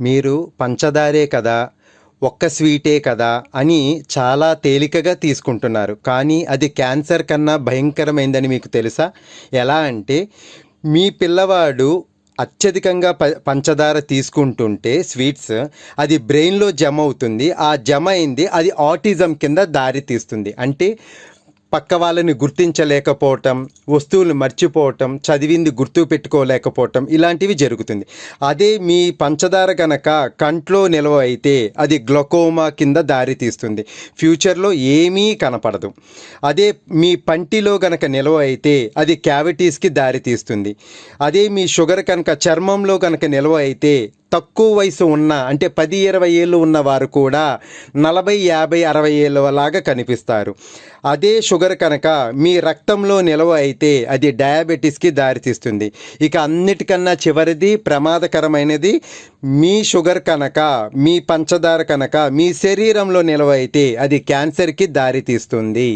మీరు పంచదారే కదా, ఒక్క స్వీటే కదా అని చాలా తేలికగా తీసుకుంటున్నారు. కానీ అది క్యాన్సర్ కన్నా భయంకరమైందని మీకు తెలుసా? ఎలా అంటే మీ పిల్లవాడు అత్యధికంగా పంచదార తీసుకుంటుంటే స్వీట్స్ అది బ్రెయిన్లో జమ అవుతుంది. ఆ జమ అయింది అది ఆటిజం కింద దారి తీస్తుంది. అంటే పక్క వాళ్ళని గుర్తించలేకపోవటం, వస్తువులు మర్చిపోవటం, చదివింది గుర్తు పెట్టుకోలేకపోవటం ఇలాంటివి జరుగుతుంది. అదే మీ పంచదార కనుక కంట్లో నిల్వ అయితే అది గ్లకోమా కింద దారి తీస్తుంది. ఫ్యూచర్లో ఏమీ కనపడదు. అదే మీ పంటిలో కనుక నిల్వ అయితే అది క్యావిటీస్కి దారి తీస్తుంది. అదే మీ షుగర్ కనుక చర్మంలో కనుక నిల్వ అయితే తక్కువ వయసు ఉన్న అంటే 10-20 ఏళ్ళు ఉన్నవారు కూడా 40, 50, 60 ఏళ్ళలాగా కనిపిస్తారు. అదే షుగర్ కనుక మీ రక్తంలో నిల్వ అయితే అది డయాబెటీస్కి దారితీస్తుంది. ఇక అన్నిటికన్నా చివరిది ప్రమాదకరమైనది మీ షుగర్ కనుక, మీ పంచదార కనుక మీ శరీరంలో నిల్వ అయితే అది క్యాన్సర్కి దారితీస్తుంది.